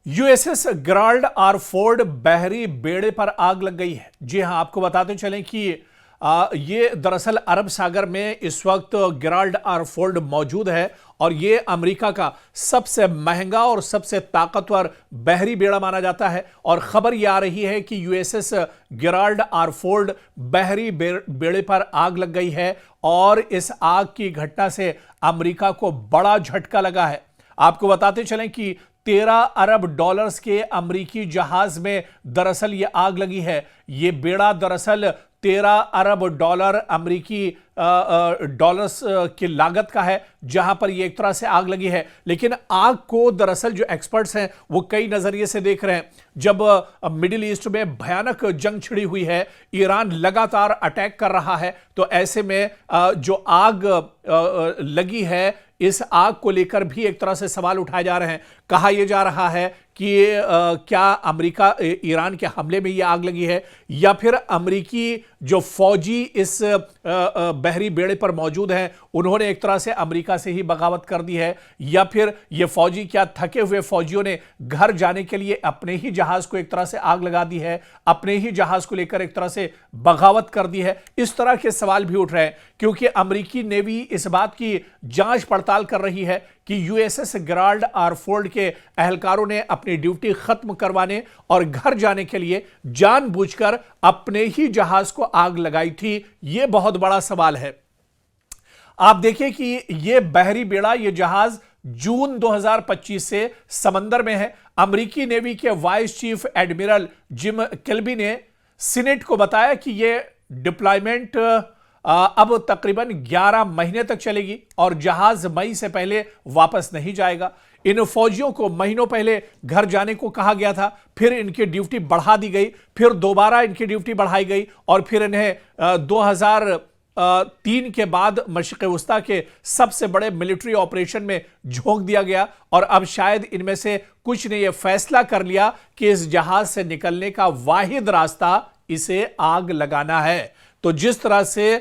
USS Gerald R Ford बहरी बेड़े पर आग लग गई है। जी हां, आपको बताते चलें कि ये दरअसल अरब सागर में इस वक्त गेराल्ड आर फोर्ड मौजूद है और ये अमेरिका का सबसे महंगा और सबसे ताकतवर बहरी बेड़ा माना जाता है। और खबर यह आ रही है कि यूएसएस गेराल्ड आर फोर्ड बहरी बेड़े पर आग लग गई है और इस आग की घटना से अमेरिका को बड़ा झटका लगा है। आपको बताते चलें कि 13 अरब डॉलर्स के अमेरिकी जहाज में दरअसल ये आग लगी है। ये बेड़ा दरअसल 13 अरब डॉलर अमेरिकी डॉलर्स की लागत का है, जहां पर ये एक तरह से आग लगी है। लेकिन आग को दरअसल जो एक्सपर्ट्स हैं वो कई नजरिए से देख रहे हैं। जब मिडिल ईस्ट में भयानक जंग छिड़ी हुई है, ईरान लगातार अटैक कर रहा है, तो ऐसे में जो आग लगी है, इस आग को लेकर भी एक तरह से सवाल उठाए जा रहे हैं। कहा यह जा रहा है कि क्या अमेरिका ईरान के हमले में यह आग लगी है, या फिर अमेरिकी जो फौजी इस बहरी बेड़े पर मौजूद हैं उन्होंने एक तरह से अमेरिका से ही बगावत कर दी है, या फिर ये फौजी क्या थके हुए फौजियों ने घर जाने के लिए अपने ही जहाज को एक तरह से आग लगा दी है, अपने ही जहाज को लेकर एक तरह से बगावत कर दी है। इस तरह के सवाल भी उठ रहे हैं क्योंकि अमेरिकी नेवी इस बात की जांच पड़ताल कर रही है कि यूएसएस गेराल्ड आर फोर्ड के एहलकारों ने अपनी ड्यूटी खत्म करवाने और घर जाने के लिए जानबूझकर अपने ही जहाज को आग लगाई थी। यह बहुत बड़ा सवाल है। आप देखिए कि यह बहरी बेड़ा, यह जहाज जून 2025 से समंदर में है। अमेरिकी नेवी के vice chief admiral gym Kilby ने सीनेट को बताया कि यह डिप्लॉयमेंट अब तकरीबन 11 महीने तक चलेगी और जहाज मई से पहले वापस नहीं जाएगा। इन फौजियों को महीनों पहले घर जाने को कहा गया था, फिर इनकी ड्यूटी बढ़ा दी गई, फिर दोबारा इनकी ड्यूटी बढ़ाई गई और फिर इन्हें 2003 के बाद मशरिक़ वस्ता के सबसे बड़े मिलिट्री ऑपरेशन में झोंक दिया गया। और अब शायद इनमें से कुछ ने यह फैसला कर लिया कि इस जहाज से निकलने का वाहिद रास्ता इसे आग लगाना है। तो जिस तरह से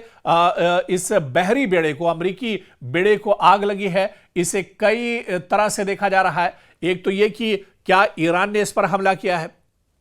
इस बहरी बेड़े को, अमेरिकी बेड़े को आग लगी है, इसे कई तरह से देखा जा रहा है। एक तो यह कि क्या ईरान ने इस पर हमला किया है।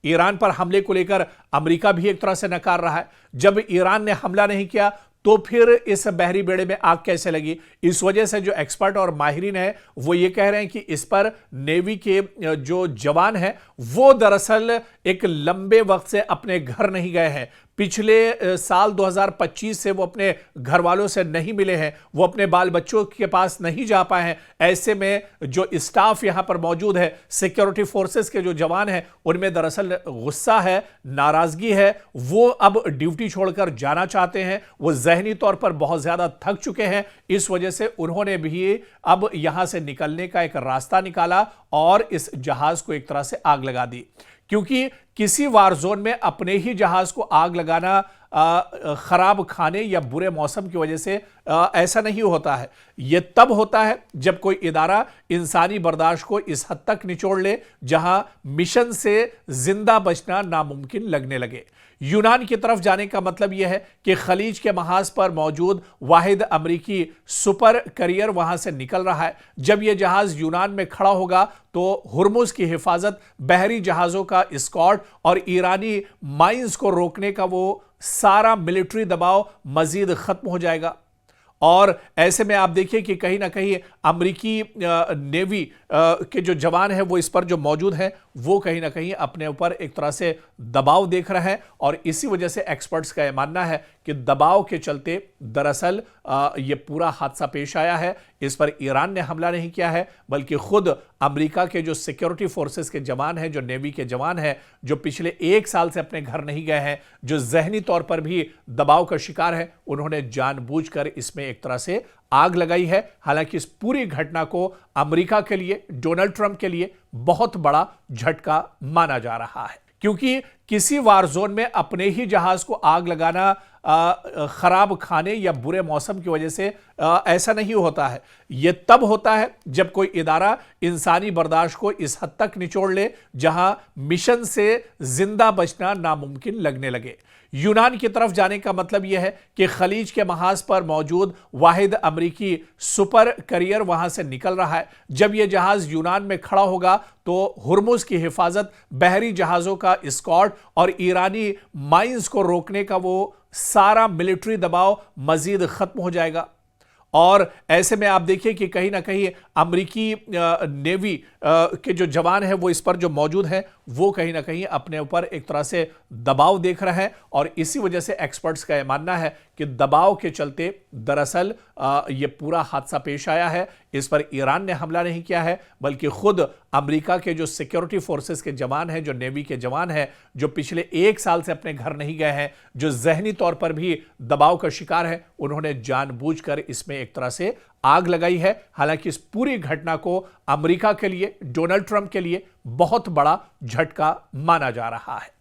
ईरान पर हमले को लेकर अमेरिका भी एक तरह से नकार रहा है। जब ईरान ने हमला नहीं किया तो फिर इस बहरी बेड़े में आग कैसे लगी? इस वजह से जो एक्सपर्ट और माहिरीन हैं वो ये कह रहे हैं कि इस पर नेवी के जो जवान हैं वो दरअसल एक लंबे वक्त से अपने घर नहीं गए हैं। पिछले साल 2025 से वो अपने घर वालों से नहीं मिले हैं, वो अपने बाल बच्चों के पास नहीं जा पाए हैं। ऐसे में जो स्टाफ यहां पर मौजूद है, सिक्योरिटी फोर्सेस के जो जवान हैं, उनमें दरअसल गुस्सा है, नाराजगी है। वो अब ड्यूटी छोड़कर जाना चाहते हैं। वो ज़हनी तौर पर बहुत ज़्यादा थक चुके हैं। इस वजह से उन्होंने भी अब यहां से निकलने का एक रास्ता निकाला और इस जहाज को एक तरह से आग लगा दी। क्योंकि किसी वार जोन में अपने ही जहाज को आग लगाना खराब खाने या बुरे मौसम की वजह से ऐसा नहीं होता है। यह तब होता है जब कोई इदारा इंसानी बर्दाश्त को इस हद तक निचोड़ ले जहां मिशन से जिंदा बचना नामुमकिन लगने लगे। यूनान की तरफ जाने का मतलब यह है कि खलीज के महाज पर मौजूद वाहिद अमेरिकी सुपर करियर वहां से निकल रहा है। जब यह जहाज यूनान में खड़ा होगा तो हुर्मुज की हिफाजत, बहरी जहाजों का स्कॉट और ईरानी माइंस को रोकने का वो सारा मिलिट्री दबाव मजीद खत्म हो जाएगा। और ऐसे में आप देखिए कि कहीं ना कहीं अमेरिकी नेवी के जो जवान हैं वो इस पर जो मौजूद हैं वो कहीं ना कहीं अपने ऊपर एक तरह से दबाव देख रहे हैं। और इसी वजह से एक्सपर्ट्स का यह मानना है कि दबाव के चलते दरअसल ये पूरा हादसा पेश आया है। इस पर ईरान ने हमला नहीं किया है, बल्कि खुद अमेरिका के जो सिक्योरिटी फोर्सेस के जवान हैं, जो नेवी के जवान हैं, जो पिछले 1 साल से अपने घर नहीं गए हैं, जो जहनी तौर पर भी दबाव का शिकार है, उन्होंने जानबूझकर इसमें एक तरह से आग लगाई है। हालांकि इस पूरी घटना को अमेरिका के लिए, डोनाल्ड ट्रंप के लिए बहुत बड़ा झटका माना जा रहा है, क्योंकि किसी वार जोन में अपने ही जहाज को आग लगाना खराब खाने या बुरे मौसम की वजह से ऐसा नहीं होता है। यह तब होता है जब कोई इदारा इंसानी बर्दाश्त को इस हद तक निचोड़ ले जहां मिशन से जिंदा बचना नामुमकिन लगने लगे। यूनान की तरफ जाने का मतलब यह है कि खलीज के महाज पर मौजूद वाहिद अमरीकी सुपर करियर वहां से निकल रहा है। जब यह जहाज यूनान में खड़ा होगा तो हुर्मुज की हिफाजत, बहरी जहाजों का स्कॉट और ईरानी माइंस को रोकने का वो सारा मिलिट्री दबाव मजीद खत्म हो जाएगा। और ऐसे में आप देखिए कि कहीं ना कहीं अमेरिकी नेवी के जो जवान हैं वो इस पर जो मौजूद हैं वो कहीं ना कहीं अपने ऊपर एक तरह से दबाव देख रहे हैं और इसी वजह से एक्सपर्ट्स का यह मानना है कि दबाव के चलते दरअसल ये पूरा हादसा पेश आया है। इस पर ईरान ने हमला नहीं किया है बल्कि खुद अमेरिका के जो सिक्योरिटी फोर्सेस के जवान हैं, जो नेवी के जवान हैं, जो पिछले 1 साल से अपने घर नहीं गए हैं, जो जहनी तौर पर भी दबाव का शिकार है, उन्होंने जानबूझकर इसमें एक तरह से आग लगाई है। हालांकि इस पूरी घटना को अमेरिका के लिए, डोनाल्ड ट्रंप के लिए बहुत बड़ा झटका माना जा रहा है।